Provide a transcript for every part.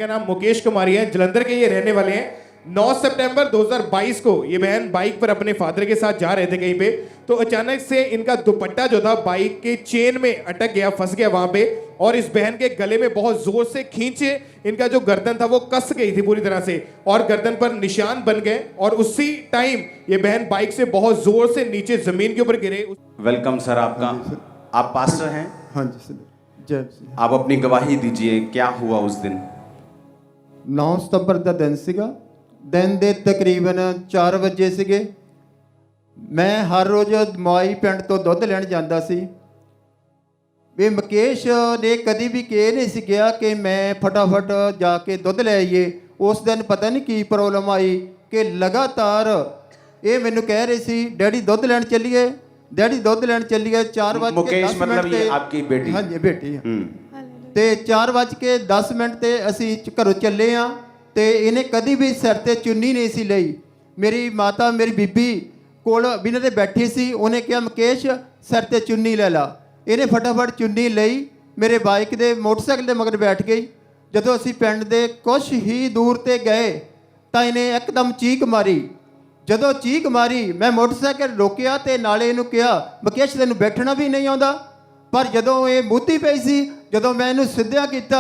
का नाम मुकेश कुमारी है, जलंधर के ये रहने वाले हैं। 9 सितंबर 2022 को ये बहन बाइक पर अपने फादर के साथ जा रहे थे कहीं पे, तो अचानक से इनका दुपट्टा जो था बाइक के चेन में अटक गया, फंस गया वहां पे, और इस बहन के गले में बहुत जोर से खींचे इनका जो गर्दन था वो कस गई थी पूरी तरह से, और गर्दन पर निशान बन गए, और उसी टाइम ये बहन बाइक से बहुत जोर से नीचे जमीन के ऊपर गिरे। वेलकम सर आपका। आप पास्टर हैं? हाँ जी सर, जय श्री। आप अपनी गवाही दीजिए, क्या हुआ उस दिन? 9 ਸਤੰਬਰ ਦਾ ਦਿਨ ਸੀਗਾ। ਦਿਨ ਦੇ ਤਕਰੀਬਨ 4 ਵਜੇ ਸੀਗੇ। ਮੈਂ ਹਰ ਰੋਜ਼ ਮੋਈ ਪਿੰਡ ਤੋਂ ਦੁੱਧ ਲੈਣ ਜਾਂਦਾ ਸੀ। ਵੀ ਮੁਕੇਸ਼ ਨੇ ਕਦੀ ਵੀ ਕਿਹਾ ਨਹੀਂ ਸੀ ਗਿਆ ਕਿ ਮੈਂ ਫਟਾਫਟ ਜਾ ਕੇ ਦੁੱਧ ਲੈ ਆਈਏ। ਉਸ ਦਿਨ ਪਤਾ ਨਹੀਂ ਕੀ ਪ੍ਰੋਬਲਮ ਆਈ ਕਿ ਲਗਾਤਾਰ ਇਹ ਮੈਨੂੰ ਕਹਿ ਰਹੇ ਸੀ ਡੈਡੀ ਦੁੱਧ ਲੈਣ ਚੱਲੀਏ, ਡੈਡੀ ਦੁੱਧ ਲੈਣ ਚੱਲੀਏ। 4:10 मुकेश मतलब ये आपकी बेटी? हाँ जी बेटी है। ਤੇ 4:10 ਤੇ ਅਸੀਂ ਘਰੋਂ ਚੱਲੇ ਆ ਤੇ ਇਹਨੇ ਕਦੀ ਵੀ ਸਿਰ ਤੇ ਚੁੰਨੀ ਨਹੀਂ ਸੀ ਲਈ। ਮੇਰੀ ਮਾਤਾ ਮੇਰੀ ਬੀਬੀ ਕੋਲ ਬਿਨਾਂ ਦੇ ਬੈਠੀ ਸੀ। ਉਹਨੇ ਕਿਹਾ ਮੁਕੇਸ਼ ਸਿਰ ਤੇ ਚੁੰਨੀ ਲੈ ਲਾ। ਇਹਨੇ ਫਟਾਫਟ ਚੁੰਨੀ ਲਈ, ਮੇਰੇ ਬਾਈਕ ਦੇ ਮੋਟਰਸਾਈਕਲ ਦੇ ਮਗਰ ਬੈਠ ਗਈ। ਜਦੋਂ ਅਸੀਂ ਪਿੰਡ ਦੇ ਕੁਛ ਹੀ ਦੂਰ ਤੇ ਗਏ ਤਾਂ ਇਹਨੇ ਇੱਕਦਮ ਚੀਕ ਮਾਰੀ। ਜਦੋਂ ਚੀਕ ਮਾਰੀ ਮੈਂ ਮੋਟਰਸਾਈਕਲ ਰੋਕਿਆ ਤੇ ਨਾਲੇ ਇਹਨੂੰ ਕਿਹਾ ਮੁਕੇਸ਼ ਤੈਨੂੰ ਬੈਠਣਾ ਵੀ ਨਹੀਂ ਆਉਂਦਾ। ਪਰ ਜਦੋਂ ਇਹ ਮੁੱਧੀ ਪਈ ਸੀ, ਜਦੋਂ ਮੈਂ ਇਹਨੂੰ ਸਿੱਧਿਆ ਕੀਤਾ,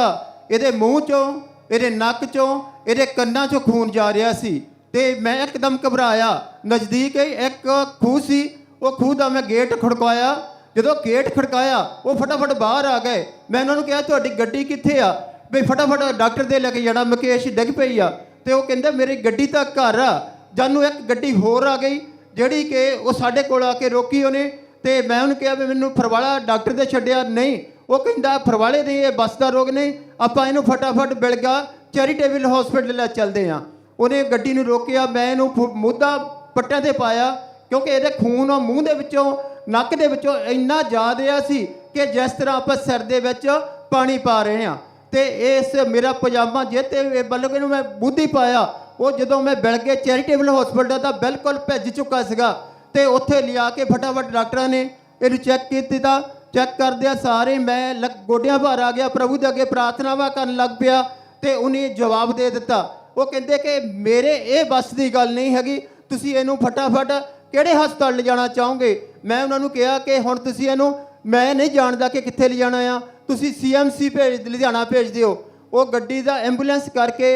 ਇਹਦੇ ਮੂੰਹ 'ਚੋਂ, ਇਹਦੇ ਨੱਕ 'ਚੋਂ, ਇਹਦੇ ਕੰਨਾਂ 'ਚੋਂ ਖੂਨ ਜਾ ਰਿਹਾ ਸੀ ਤੇ ਮੈਂ ਇੱਕਦਮ ਘਬਰਾਇਆ। ਨਜ਼ਦੀਕ ਹੀ ਇੱਕ ਖੂਹ ਸੀ, ਉਹ ਖੂਹ ਦਾ ਮੈਂ ਗੇਟ ਖੜਕਾਇਆ। ਜਦੋਂ ਗੇਟ ਖੜਕਾਇਆ ਉਹ ਫਟਾਫਟ ਬਾਹਰ ਆ ਗਏ। ਮੈਂ ਉਹਨਾਂ ਨੂੰ ਕਿਹਾ ਤੁਹਾਡੀ ਗੱਡੀ ਕਿੱਥੇ ਆ, ਵੀ ਫਟਾਫਟ ਡਾਕਟਰ ਦੇ ਲੈ ਕੇ ਜਾਣਾ, ਮੁਕੇਸ਼ ਡਿੱਗ ਪਈ ਆ। ਤੇ ਉਹ ਕਹਿੰਦੇ ਮੇਰੀ ਗੱਡੀ ਤਾਂ ਘਰ ਆ। ਜਾਨੂੰ ਇੱਕ ਗੱਡੀ ਹੋਰ ਆ ਗਈ ਜਿਹੜੀ ਕਿ ਉਹ ਸਾਡੇ ਕੋਲ ਆ ਕੇ ਰੋਕੀ ਉਹਨੇ। ਤੇ ਮੈਂ ਉਹਨੂੰ ਕਿਹਾ ਵੀ ਮੈਨੂੰ ਫਰਵਾਲਾ ਡਾਕਟਰ ਦੇ ਛੱਡਿਆ ਨਹੀਂ। ਉਹ ਕਹਿੰਦਾ ਫਰਵਾਲੇ ਨਹੀਂ, ਇਹ ਬੱਸ ਦਾ ਰੋਗ ਨਹੀਂ, ਆਪਾਂ ਇਹਨੂੰ ਫਟਾਫਟ ਬਿਲਗਾ ਚੈਰੀਟੇਬਲ ਹਸਪੀਟਲ ਲੈ ਚੱਲਦੇ ਹਾਂ। ਉਹਨੇ ਗੱਡੀ ਨੂੰ ਰੋਕਿਆ। ਮੈਂ ਇਹਨੂੰ ਮੁੱਦਾ ਪੱਟਿਆਂ 'ਤੇ ਪਾਇਆ ਕਿਉਂਕਿ ਇਹਦੇ ਖੂਨ ਮੂੰਹ ਦੇ ਵਿੱਚੋਂ, ਨੱਕ ਦੇ ਵਿੱਚੋਂ ਇੰਨਾ ਜਾ ਰਿਹਾ ਸੀ ਕਿ ਜਿਸ ਤਰ੍ਹਾਂ ਆਪਾਂ ਸਿਰ ਦੇ ਵਿੱਚ ਪਾਣੀ ਪਾ ਰਹੇ ਹਾਂ। ਤੇ ਇਸ ਮੇਰਾ ਪਜਾਮਾ ਜੇ ਤੇ ਬਲਕਿ ਇਹਨੂੰ ਮੈਂ ਮੁੱਦੀ ਪਾਇਆ। ਉਹ ਜਦੋਂ ਮੈਂ ਬਿਲਗੇ ਚੈਰੀਟੇਬਲ ਹਸਪੀਟਲ ਦਾ ਬਿਲਕੁਲ ਭਿੱਜ ਚੁੱਕਾ ਸੀਗਾ ਤੇ ਉੱਥੇ ਲਿਆ ਕੇ ਫਟਾਫਟ ਡਾਕਟਰਾਂ ਨੇ ਇਹਨੂੰ ਚੈੱਕ ਕੀਤਾ। ਚੈੱਕ ਕਰਦਿਆਂ ਸਾਰੇ ਮੈਂ ਗੋਡਿਆਂ ਭਾਰ ਆ ਗਿਆ, ਪ੍ਰਭੂ ਦੇ ਅੱਗੇ ਪ੍ਰਾਰਥਨਾਵਾਂ ਕਰਨ ਲੱਗ ਪਿਆ। ਤੇ ਉਹਨੇ ਜਵਾਬ ਦੇ ਦਿੱਤਾ। ਉਹ ਕਹਿੰਦੇ ਕਿ ਮੇਰੇ ਇਹ ਬੱਸ ਦੀ ਗੱਲ ਨਹੀਂ ਹੈਗੀ, ਤੁਸੀਂ ਇਹਨੂੰ ਫਟਾਫਟ ਕਿਹੜੇ ਹਸਪਤਾਲ ਲਿਜਾਣਾ ਚਾਹੋਗੇ। ਮੈਂ ਉਹਨਾਂ ਨੂੰ ਕਿਹਾ ਕਿ ਹੁਣ ਤੁਸੀਂ ਇਹਨੂੰ, ਮੈਂ ਨਹੀਂ ਜਾਣਦਾ ਕਿ ਕਿੱਥੇ ਲਿਜਾਣਾ ਆ, ਤੁਸੀਂ CMC ਲੁਧਿਆਣਾ ਭੇਜ ਦਿਓ। ਉਹ ਗੱਡੀ ਦਾ ਐਂਬੂਲੈਂਸ ਕਰਕੇ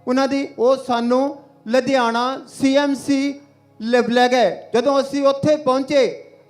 ਉਹਨਾਂ ਦੀ ਉਹ ਸਾਨੂੰ ਲੁਧਿਆਣਾ CMC ਲੈ ਗਏ। ਜਦੋਂ ਅਸੀਂ ਉੱਥੇ ਪਹੁੰਚੇ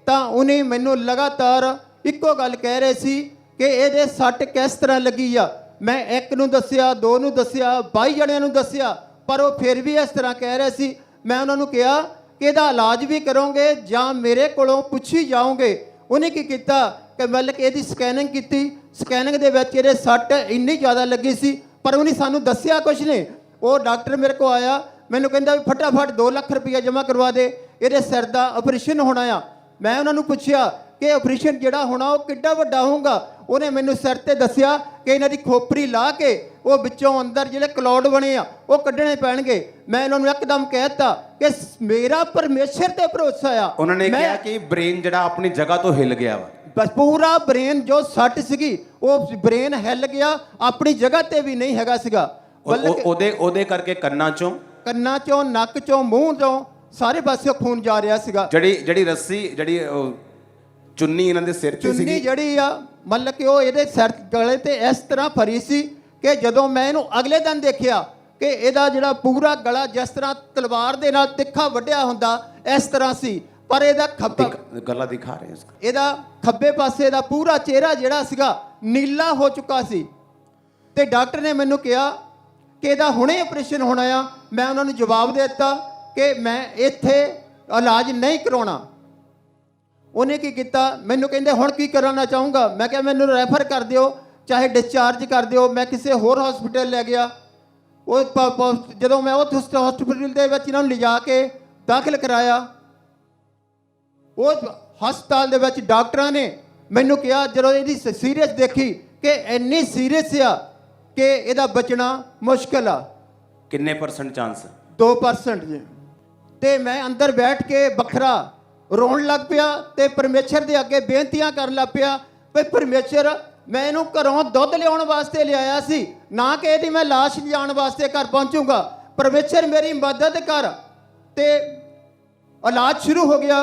ਤਾਂ ਉਹਨੇ ਮੈਨੂੰ ਲਗਾਤਾਰ ਇੱਕੋ ਗੱਲ ਕਹਿ ਰਹੇ ਸੀ ਕਿ ਇਹਦੇ ਸੱਟ ਕਿਸ ਤਰ੍ਹਾਂ ਲੱਗੀ ਆ। ਮੈਂ ਇੱਕ ਨੂੰ ਦੱਸਿਆ, 2 ਨੂੰ ਦੱਸਿਆ, 22 ਜਣਿਆਂ ਨੂੰ ਦੱਸਿਆ, ਪਰ ਉਹ ਫਿਰ ਵੀ ਇਸ ਤਰ੍ਹਾਂ ਕਹਿ ਰਹੇ ਸੀ। ਮੈਂ ਉਹਨਾਂ ਨੂੰ ਕਿਹਾ ਕਿ ਇਹਦਾ ਇਲਾਜ ਵੀ ਕਰੋਗੇ ਜਾਂ ਮੇਰੇ ਕੋਲੋਂ ਪੁੱਛੀ ਜਾਓਗੇ। ਉਹਨੇ ਕੀ ਕੀਤਾ ਕਿ ਮਤਲਬ ਕਿ ਇਹਦੀ ਸਕੈਨਿੰਗ ਕੀਤੀ। ਸਕੈਨਿੰਗ ਦੇ ਵਿੱਚ ਇਹਦੇ ਸੱਟ ਇੰਨੀ ਜ਼ਿਆਦਾ ਲੱਗੀ ਸੀ ਪਰ ਉਹਨੇ ਸਾਨੂੰ ਦੱਸਿਆ ਕੁਛ ਨਹੀਂ। ਉਹ ਡਾਕਟਰ ਮੇਰੇ ਕੋਲ ਆਇਆ, ਮੈਨੂੰ ਕਹਿੰਦਾ ਫਟਾਫਟ 2 ਲੱਖ ਰੁਪਈਆ ਜਮ੍ਹਾਂ ਕਰਵਾ ਦੇ, ਇਹਦੇ ਸਿਰ ਦਾ ਆਪਰੇਸ਼ਨ ਹੋਣਾ ਆ। ਮੈਂ ਉਹਨਾਂ ਨੂੰ ਪੁੱਛਿਆ ਕਿ ਆਪਰੇਸ਼ਨ ਜਿਹੜਾ ਹੋਣਾ ਉਹ ਕਿੱਡਾ ਵੱਡਾ ਹੋਊਗਾ। ਉਹਨੇ ਮੈਨੂੰ ਸਿਰ ਤੇ ਦੱਸਿਆ ਕਿ ਇਹਨਾਂ ਦੀ ਖੋਪਰੀ ਲਾ ਕੇ ਉਹ ਵਿੱਚੋਂ ਅੰਦਰ ਜਿਹੜੇ ਕਲੌਡ ਬਣੇ ਆ ਉਹ ਕੱਢਣੇ ਪੈਣਗੇ। ਮੈਂ ਇਹਨਾਂ ਨੂੰ ਇੱਕਦਮ ਕਹਿ ਦਿੱਤਾ ਕਿ ਮੇਰਾ ਪਰਮੇਸ਼ਰ ਤੇ ਭਰੋਸਾ ਆ। ਉਹਨਾਂ ਨੇ ਕਿਹਾ ਕਿ ਬ੍ਰੇਨ ਜਿਹੜਾ ਆਪਣੀ ਜਗ੍ਹਾ ਤੋਂ ਹਿੱਲ ਗਿਆ ਵਾ। ਬਸ ਪੂਰਾ ਬ੍ਰੇਨ ਜੋ ਸੱਟ ਸੀਗੀ ਉਹ ਬ੍ਰੇਨ ਹਿੱਲ ਗਿਆ, ਆਪਣੀ ਜਗ੍ਹਾ ਤੇ ਵੀ ਨਹੀਂ ਹੈਗਾ ਸੀਗਾ। ਉਹਦੇ ਕਰਕੇ ਕੰਨਾਂ 'ਚੋਂ, ਨੱਕ 'ਚੋਂ, ਮੂੰਹ 'ਚੋਂ ਸਾਰੇ ਪਾਸੇ ਖੂਨ ਜਾ ਰਿਹਾ ਸੀਗਾ। ਜਿਹੜੀ ਰੱਸੀ, ਜਿਹੜੀ ਚੁੰਨੀ ਇਹਨਾਂ ਦੇ ਸਿਰ 'ਚ ਸੀਗੀ, ਚੁੰਨੀ ਜਿਹੜੀ ਆ ਮਤਲਬ ਕਿ ਉਹ ਇਹਦੇ ਸਿਰ ਗਲੇ ਤੇ ਇਸ ਤਰ੍ਹਾਂ ਫਰੀ ਸੀ ਕਿ ਜਦੋਂ ਮੈਂ ਇਹਨੂੰ ਅਗਲੇ ਦਿਨ ਦੇਖਿਆ ਕਿ ਇਹਦਾ ਜਿਹੜਾ ਪੂਰਾ ਗਲਾ ਜਿਸ ਤਰ੍ਹਾਂ ਤਲਵਾਰ ਦੇ ਨਾਲ ਤਿੱਖਾ ਵੱਢਿਆ ਹੁੰਦਾ ਇਸ ਤਰ੍ਹਾਂ ਸੀ। ਪਰ ਇਹਦਾ ਖੱਬਾ ਗਲਾ ਦਿਖਾ ਰਹੇ ਇਸ, ਇਹਦਾ ਖੱਬੇ ਪਾਸੇ ਦਾ ਪੂਰਾ ਚਿਹਰਾ ਜਿਹੜਾ ਸੀਗਾ ਨੀਲਾ ਹੋ ਚੁੱਕਾ ਸੀ। ਤੇ ਡਾਕਟਰ ਨੇ ਮੈਨੂੰ ਕਿਹਾ ਕਿ ਇਹਦਾ ਹੁਣੇ ਆਪਰੇਸ਼ਨ ਹੋਣਾ ਆ। ਮੈਂ ਉਹਨਾਂ ਨੂੰ ਜਵਾਬ ਦੇ ਦਿੱਤਾ ਕਿ ਮੈਂ ਇੱਥੇ ਇਲਾਜ ਨਹੀਂ ਕਰਾਉਣਾ। ਉਹਨੇ ਕੀ ਕੀਤਾ, ਮੈਨੂੰ ਕਹਿੰਦੇ ਹੁਣ ਕੀ ਕਰਾਉਣਾ ਚਾਹੂੰਗਾ। ਮੈਂ ਕਿਹਾ ਮੈਨੂੰ ਰੈਫਰ ਕਰ ਦਿਓ, ਚਾਹੇ ਡਿਸਚਾਰਜ ਕਰ ਦਿਓ। ਮੈਂ ਕਿਸੇ ਹੋਰ ਹਸਪੀਟਲ ਲੈ ਗਿਆ। ਉਹ ਜਦੋਂ ਮੈਂ ਉਸ ਹਸਪੀਟਲ ਦੇ ਵਿੱਚ ਇਹਨਾਂ ਨੂੰ ਲਿਜਾ ਕੇ ਦਾਖਲ ਕਰਾਇਆ, ਉਹ ਹਸਪਤਾਲ ਦੇ ਵਿੱਚ ਡਾਕਟਰਾਂ ਨੇ ਮੈਨੂੰ ਕਿਹਾ ਜਦੋਂ ਇਹਦੀ ਸੀਰੀਅਸ ਦੇਖੀ ਕਿ ਇੰਨੀ ਸੀਰੀਅਸ ਆ ਕਿ ਇਹਦਾ ਬਚਣਾ ਮੁਸ਼ਕਿਲ ਆ। ਕਿੰਨੇ % ਚਾਂਸ? 2% ਜੀ। ਤੇ ਮੈਂ ਅੰਦਰ ਬੈਠ ਕੇ ਵੱਖਰਾ ਰੋਣ ਲੱਗ ਪਿਆ ਤੇ ਪਰਮੇਸ਼ਰ ਦੇ ਅੱਗੇ ਬੇਨਤੀਆਂ ਕਰਨ ਲੱਗ ਪਿਆ ਵੀ ਪਰਮੇਸ਼ਰ ਮੈਂ ਇਹਨੂੰ ਘਰੋਂ ਦੁੱਧ ਲਿਆਉਣ ਵਾਸਤੇ ਲਿਆਇਆ ਸੀ, ਨਾ ਕਿ ਇਹਦੀ ਮੈਂ ਲਾਸ਼ ਲਿਜਾਣ ਵਾਸਤੇ ਘਰ ਪਹੁੰਚੂਗਾ। ਪਰਮੇਸ਼ਰ ਮੇਰੀ ਮਦਦ ਕਰ। ਤੇ ਇਲਾਜ ਸ਼ੁਰੂ ਹੋ ਗਿਆ।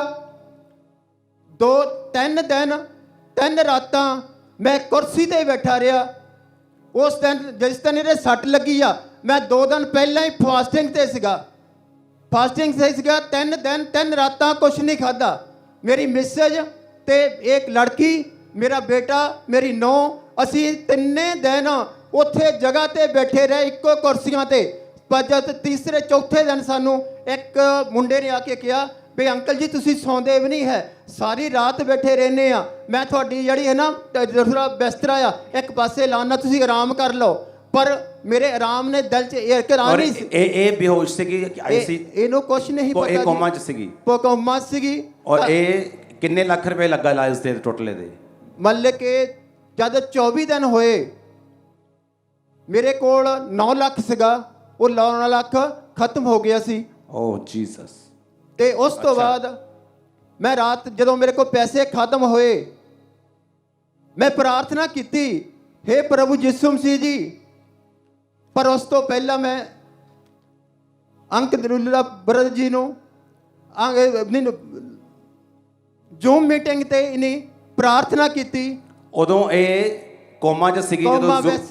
2-3 ਦਿਨ 3 ਰਾਤਾਂ ਮੈਂ ਕੁਰਸੀ ਤੇ ਬੈਠਾ ਰਿਹਾ। ਉਸ ਦਿਨ ਜਿਸ ਦਿਨ ਇਹਦੇ ਸੱਟ ਲੱਗੀ ਆ, ਮੈਂ 2 ਦਿਨ ਪਹਿਲਾਂ ਹੀ ਫਾਸਟਿੰਗ ਤੇ ਸੀਗਾ। 3 ਦਿਨ 3 ਰਾਤਾਂ ਕੁਛ ਨਹੀਂ ਖਾਦਾ। ਮੇਰੀ ਮਿਸਜ ਤੇ ਇੱਕ ਲੜਕੀ, ਮੇਰਾ ਬੇਟਾ, ਮੇਰੀ ਨੂੰਹ, ਅਸੀਂ 3 ਦਿਨ ਉੱਥੇ ਜਗ੍ਹਾ ਤੇ ਬੈਠੇ ਰਹੇ ਇੱਕੋ ਕੁਰਸੀਆਂ ਤੇ। ਪਰ ਜਦ ਤੀਸਰੇ ਚੌਥੇ ਦਿਨ ਸਾਨੂੰ ਇੱਕ ਮੁੰਡੇ ਨੇ ਆ ਕੇ ਕਿਹਾ ਵੀ ਅੰਕਲ ਜੀ ਤੁਸੀਂ ਸੌਂਦੇ ਵੀ ਨਹੀਂ ਹੈ, ਸਾਰੀ ਰਾਤ ਬੈਠੇ ਰਹਿੰਦੇ ਆ, ਮੈਂ ਤੁਹਾਡੀ ਜਿਹੜੀ ਹੈ ਨਾ ਦੂਸਰਾ ਬਿਸਤਰਾ ਆ ਇੱਕ ਪਾਸੇ ਲਾਉਣਾ, ਤੁਸੀਂ ਆਰਾਮ ਕਰ ਲਓ। ਪਰ ਮੇਰੇ ਆਰਾਮ ਨੇ ਦਿਲ 'ਚ ਇੱਕ ਆਰਾਮ ਨਹੀਂ ਸੀ। ਇਹ ਬੇਹੋਸ਼ ਸੀਗੀ ਆਈਸੀ, ਇਹਨੂੰ ਕੁਛ ਨਹੀਂ ਪਤਾ। ਇਹ ਕੋਮਾ 'ਚ ਸੀਗੀ। ਕੋਮਾ ਸੀਗੀ। ਔਰ ਇਹ ਕਿੰਨੇ ਲੱਖ ਰੁਪਏ ਲੱਗਾ ਇਲਾਜ ਤੇ ਟੋਟਲ ਦੇ? ਮਤਲਬ ਕਿ ਜਦ 24 ਦਿਨ ਹੋਏ ਮੇਰੇ ਕੋਲ 9 ਲੱਖ ਸੀਗਾ, ਉਹ 9 ਲੱਖ ਖਤਮ ਹੋ ਗਿਆ ਸੀ। ਓ ਜੀਸਸ। ਤੇ ਉਸ ਤੋਂ ਬਾਅਦ ਮੈਂ ਰਾਤ ਜਦੋਂ ਮੇਰੇ ਕੋਲ ਪੈਸੇ ਖਤਮ ਹੋਏ, ਮੈਂ ਪ੍ਰਾਰਥਨਾ ਕੀਤੀ, हे ਪ੍ਰਭੂ ਯਿਸੂ ਮਸੀਹ ਜੀ। ਪਰ ਉਸ ਤੋਂ ਪਹਿਲਾਂ ਮੈਂ ਅੰਕ ਦਰੁੱਲਾ ਬਰਦਰ ਜੀ ਨੂੰ ਜ਼ੂਮ ਮੀਟਿੰਗ ਤੇ ਇਹਨੇ ਪ੍ਰਾਰਥਨਾ ਕੀਤੀ। ਉਦੋਂ ਇਹ ਕੋਮਾ 'ਚ ਸੀਗੀ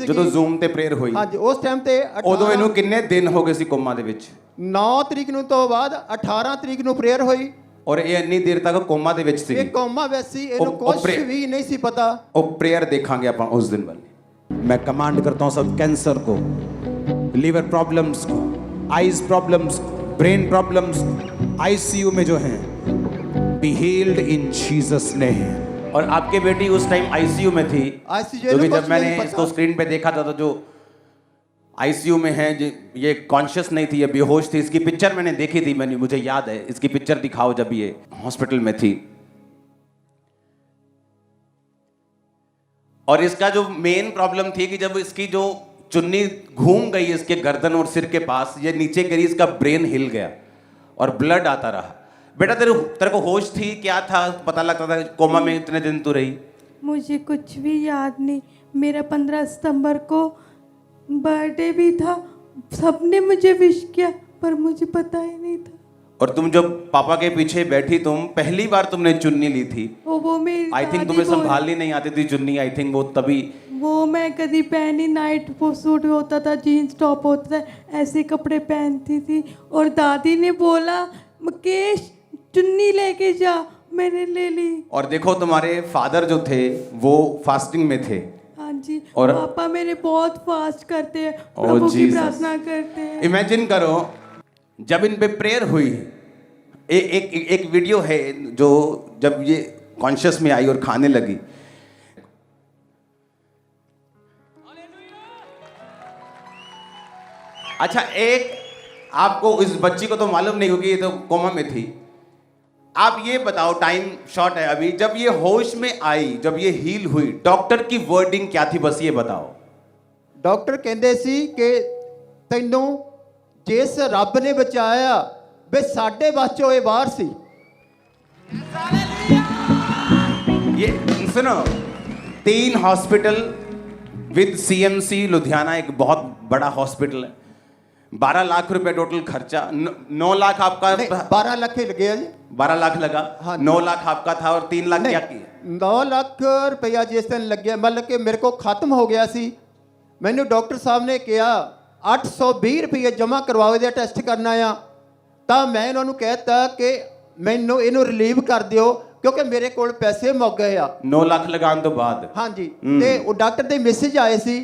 ਜਦੋਂ ਜ਼ੂਮ ਤੇ ਪ੍ਰੇਅਰ ਹੋਈ? ਹਾਂਜੀ, ਉਸ ਟਾਈਮ ਤੇ ਉਦੋਂ ਇਹਨੂੰ ਕਿੰਨੇ ਦਿਨ ਹੋ ਗਏ ਸੀ ਕੋਮਾ ਦੇ ਵਿੱਚ? 9 ਤਰੀਕ ਨੂੰ ਤੋਂ ਬਾਅਦ 18 ਤਰੀਕ ਨੂੰ ਪ੍ਰੇਅਰ ਹੋਈ। ਔਰ ਇਹ ਇੰਨੀ ਦੇਰ ਤੱਕ ਕੋਮਾ ਦੇ ਵਿੱਚ ਸੀ? ਇਹ ਕੋਮਾ ਵਿੱਚ ਸੀ, ਇਹਨੂੰ ਕੁਝ ਵੀ ਨਹੀਂ ਸੀ ਪਤਾ। ਉਹ ਪ੍ਰੇਅਰ ਦੇਖਾਂਗੇ ਆਪਾਂ ਉਸ ਦਿਨ ਵਾਲੀ। मैं कमांड करता हूं सब कैंसर को, लीवर प्रॉब्लम्स को, आईज प्रॉब्लम्स को, ब्रेन प्रॉब्लम्स को, आईसीयू में जो हैं, be healed in Jesus name. और आपकी बेटी उस टाइम आईसीयू में थी, क्योंकि जब मैंने इसको स्क्रीन पे देखा था तो जो आईसीयू में है ये कॉन्शियस नहीं थी, ये बेहोश थी। इसकी पिक्चर मैंने देखी थी, मुझे याद है। इसकी पिक्चर दिखाओ जब ये हॉस्पिटल में थी। और इसका जो मेन प्रॉब्लम थी कि जब इसकी जो चुन्नी घूम गई इसके गर्दन और सिर के पास, ये नीचे गिरी, इसका ब्रेन हिल गया और ब्लड आता रहा। बेटा तेरे को होश थी? क्या था? पता लगता था? कोमा में इतने दिन तू रही? मुझे कुछ भी याद नहीं। मेरा 15 सितंबर को बर्थडे भी था, सबने मुझे विश किया पर मुझे पता ही नहीं था। और तुम जब पापा के पीछे बैठी, तुम पहली बार तुमने चुन्नी ली थी? वो मेरी आई थिंक तुम्हें संभालनी नहीं आती थी चुन्नी, आई थिंक वो तभी। वो मैं कभी पहनी, नाइट सूट होता था, जीन्स टॉप होता था, ऐसे कपड़े पहनती थी। और दादी ने बोला मुकेश चुन्नी लेके जा, मैंने ले ली। और देखो तुम्हारे फादर जो थे वो फास्टिंग में थे। हाँ जी। और पापा मेरे बहुत फास्ट करते हैं, प्रभु की प्रार्थना करते हैं। इमेजिन करो जब इन पे प्रेयर हुई, एक वीडियो है जो जब ये कॉन्शियस में आई और खाने लगी। अच्छा, एक आपको इस बच्ची को तो मालूम नहीं होगी, ये तो कोमा में थी। आप ये बताओ, टाइम शॉर्ट है अभी, जब ये होश में आई, जब ये हील हुई, डॉक्टर की वर्डिंग क्या थी, बस ये बताओ। डॉक्टर कहते सी कि तैनू जिस रब ने बचाया वे साढ़े बस चो बाहर सी। ये सुनो, 3 हॉस्पिटल विद सीएमसी लुधियाना, एक बहुत बड़ा हॉस्पिटल है। 12 लाख रुपए टोटल खर्चा। 9 लाख आपका? 12 लाख ही लगे जी। 12 लाख लगा। हाँ। 9 लाख आपका था और 3 लाख क्या किया? 9 लाख रुपया जिस दिन लगे, मतलब कि मेरे को खत्म हो गया सी। मैंने डॉक्टर साहब ने कहा 820 रुपये जमा करवाओ, ये टेस्ट करना आ। तो मैं इन्होंने कहता कि मैनू इनू रिलीव कर दियो क्योंकि मेरे को पैसे मुक गए आ। 9 लाख लगाने तो बाद? हाँ जी। तो डॉक्टर के मैसेज आए सी,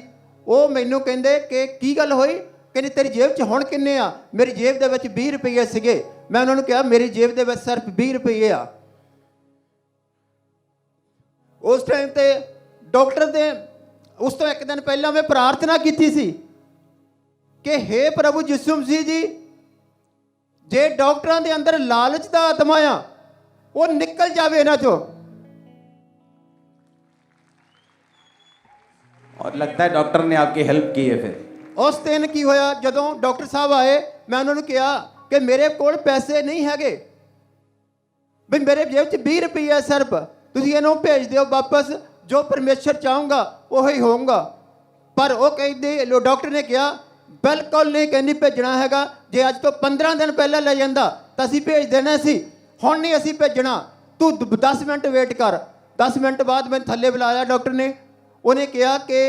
वो मैनू कहते कि की गल होई, कहते तेरी जेब च हुण किन्ने आ? मेरी जेब दे विच 20 रुपये सीगे। मैं उन्होंने कहा मेरी जेब दे विच सिर्फ 20 रुपये आ। उस टाइम ते डॉक्टर दे उस तो एक दिन पहला मैं प्रार्थना की सी कि हे प्रभु यीशु मसीह जी, जे डॉक्टरों के अंदर लालच का आत्मा आ वो निकल जाए इन्हां चों। और लगता है डॉक्टर ने आपकी हेल्प की है। फिर उस दिन की होया, जदों डॉक्टर साहब आए, मैं उन्होंने कहा कि मेरे कोल पैसे नहीं हैगे, भी मेरे जेब च 20 रुपये सिर्फ, तुसीं इहनूं भेज दिओ वापस, जो परमेश्वर चाहूँगा वही होऊंगा। ਪਰ ਉਹ ਕਹਿੰਦੇ ਲੋ ਡਾਕਟਰ ਨੇ ਕਿਹਾ ਬਿਲਕੁਲ ਨਹੀਂ ਕਹਿੰਦੀ ਭੇਜਣਾ ਹੈਗਾ, ਜੇ ਅੱਜ ਤੋਂ 15 ਦਿਨ ਪਹਿਲਾਂ ਲੈ ਜਾਂਦਾ ਤਾਂ ਅਸੀਂ ਭੇਜ ਦੇਣਾ ਸੀ, ਹੁਣ ਨਹੀਂ ਅਸੀਂ ਭੇਜਣਾ, ਤੂੰ 10 ਮਿੰਟ ਵੇਟ ਕਰ। 10 ਮਿੰਟ ਬਾਅਦ ਮੈਨੂੰ ਥੱਲੇ ਬੁਲਾਇਆ ਡਾਕਟਰ ਨੇ, ਉਹਨੇ ਕਿਹਾ ਕਿ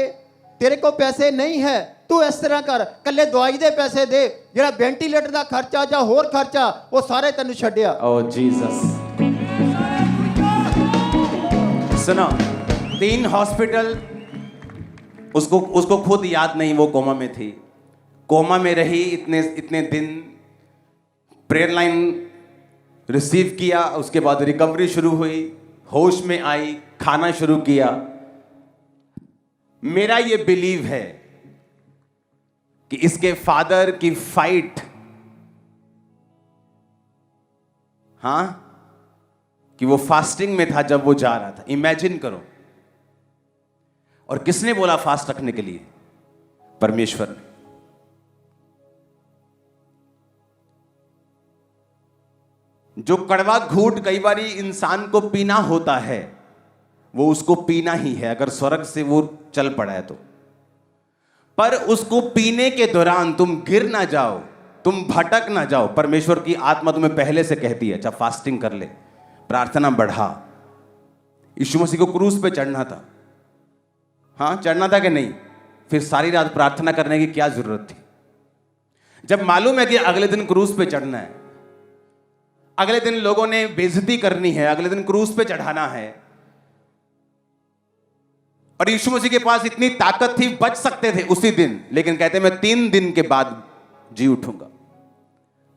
ਤੇਰੇ ਕੋਲ ਪੈਸੇ ਨਹੀਂ ਹੈ, ਤੂੰ ਇਸ ਤਰ੍ਹਾਂ ਕਰ, ਕੱਲੇ ਦਵਾਈ ਦੇ ਪੈਸੇ ਦੇ, ਜਿਹੜਾ ਵੈਂਟੀਲੇਟਰ ਦਾ ਖਰਚਾ ਜਾਂ ਹੋਰ ਖਰਚਾ ਉਹ ਸਾਰੇ ਤੈਨੂੰ ਛੱਡਿਆ। ओ जीसस। सुनो, 3 हॉस्पिटल, उसको खुद याद नहीं वो कोमा में थी, कोमा में रही इतने दिन, प्रेयर लाइन रिसीव किया, उसके बाद रिकवरी शुरू हुई, होश में आई, खाना शुरू किया। मेरा ये बिलीव है कि इसके फादर की फाइट, हाँ, कि वो फास्टिंग में था जब वो जा रहा था। इमेजिन करो, और किसने बोला फास्ट रखने के लिए? परमेश्वर ने। जो कड़वा घूंट कई बार इंसान को पीना होता है, वो उसको पीना ही है अगर स्वर्ग से वो चल पड़ा है तो। पर उसको पीने के दौरान तुम गिर ना जाओ, तुम भटक ना जाओ। परमेश्वर की आत्मा तुम्हें पहले से कहती है अच्छा फास्टिंग कर ले, प्रार्थना बढ़ा। यीशु मसीह को क्रूस पे चढ़ना था, हाँ चढ़ना था कि नहीं? फिर सारी रात प्रार्थना करने की क्या जरूरत थी? जब मालूम है कि अगले दिन क्रूस पे चढ़ना है, अगले दिन लोगों ने बेइज्जती करनी है, अगले दिन क्रूस पे चढ़ाना है, और यीशु मसीह के पास इतनी ताकत थी, बच सकते थे उसी दिन, लेकिन कहते मैं 3 दिन के बाद जी उठूंगा।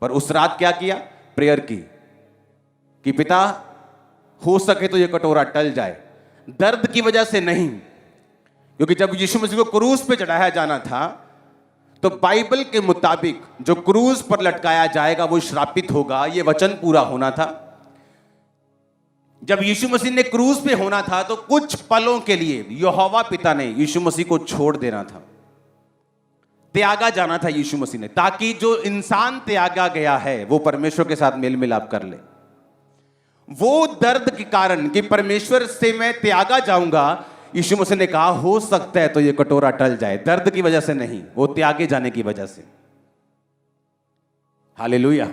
पर उस रात क्या किया? प्रेयर की कि पिता हो सके तो ये कटोरा टल जाए, दर्द की वजह से नहीं, क्योंकि जब यीशु मसीह को क्रूस पे चढ़ाया जाना था तो बाइबल के मुताबिक जो क्रूस पर लटकाया जाएगा वो श्रापित होगा, ये वचन पूरा होना था। जब यीशु मसीह ने क्रूस पे होना था तो कुछ पलों के लिए यहोवा पिता ने यीशु मसीह को छोड़ देना था, त्यागा जाना था यीशु मसीह ने, ताकि जो इंसान त्यागा गया है वो परमेश्वर के साथ मेल मिलाप कर ले। वो दर्द के कारण कि परमेश्वर से मैं त्यागा जाऊंगा, यीशु मसीह ने कहा हो सकता है तो ये कटोरा टल जाए, दर्द की वजह से नहीं, वो त्यागे जाने की वजह से। हालेलुया।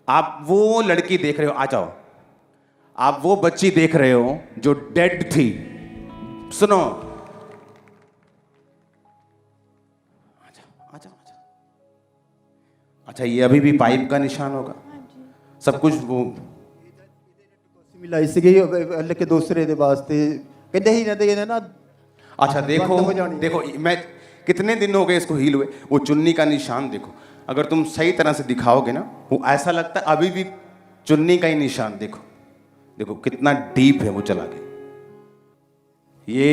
आप वो लड़की देख रहे हो, आ जाओ, आप वो बच्ची देख रहे हो जो डेड थी। सुनो, अच्छा ये अभी भी पाइप का निशान होगा, सब कुछ वो ਮਿਲਾਈ ਸੀਗੀ ਅੱਲੇ ਕੇ ਦੂਸਰੇ ਦੇ ਵਾਸਤੇ ਕਹਿੰਦੇ ਹੀ ਨਾ ਨਾ। अच्छा देखो देखो, मैं कितने दिन हो गए इसको हील हुए, वो चुन्नी का निशान देखो, अगर तुम सही तरह से दिखाओगे ना वो ऐसा लगता है अभी भी चुन्नी का ही निशान। देखो देखो कितना डीप है वो चला गया। ये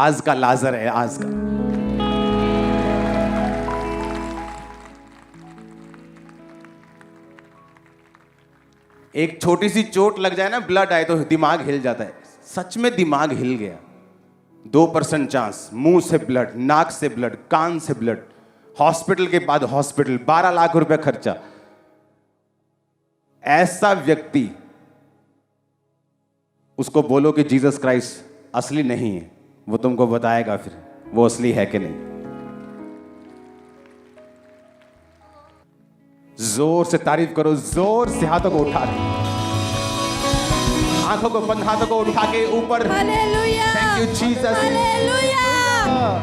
आज का लाजर है, आज का। एक छोटी सी चोट लग जाए ना, ब्लड आए तो दिमाग हिल जाता है। सच में दिमाग हिल गया। 2% चांस, मुंह से ब्लड, नाक से ब्लड, कान से ब्लड, हॉस्पिटल के बाद हॉस्पिटल, 12 लाख रुपए खर्चा। ऐसा व्यक्ति, उसको बोलो कि जीसस क्राइस्ट असली नहीं है, वो तुमको बताएगा फिर वो असली है कि नहीं। जोर से तारीफ करो, जोर से हाथों को उठा के, आंखों को बंद, हाथों को उठा के ऊपर। Hallelujah, thank you Jesus, hallelujah,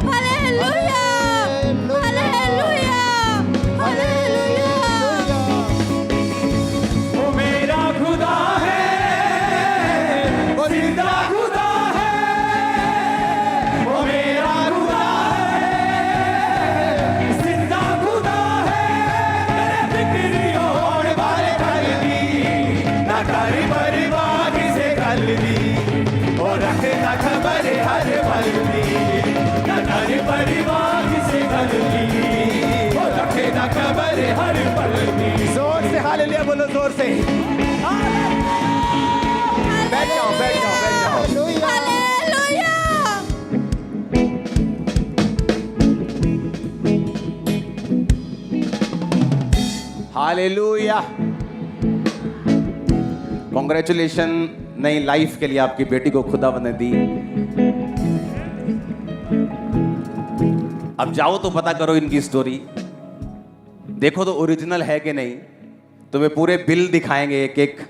hallelujah, hallelujah, hallelujah. वो मेरा खुदा है, वो जिंदा खुदा है, वो मेरा खुदा है, जिंदा खुदा है। तेरे फिक्रियों और बारे कल्बी ना करी परिवार से कल्बी, और रखे ना खबर हर पल भी, ना करी परिवार से कल्बी, और रखे ना खबर हर पल भी। जोर से हालेलुया बोलो, जोर से। बैठ जाओ, बैठ जाओ, बैठ जाओ। हालेलुया। हालेलुया। कॉन्ग्रेचुलेशन नई लाइफ के लिए आपकी बेटी को खुदा ने दी। अब जाओ तो पता करो इनकी स्टोरी, देखो तो ओरिजिनल है कि नहीं। तुम्हें पूरे बिल दिखाएंगे एक एक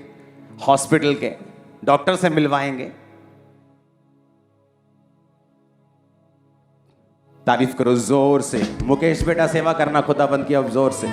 हॉस्पिटल के, डॉक्टर से मिलवाएंगे। तारीफ करो जोर से। मुकेश बेटा सेवा करना खुदा बंद की अब जोर से।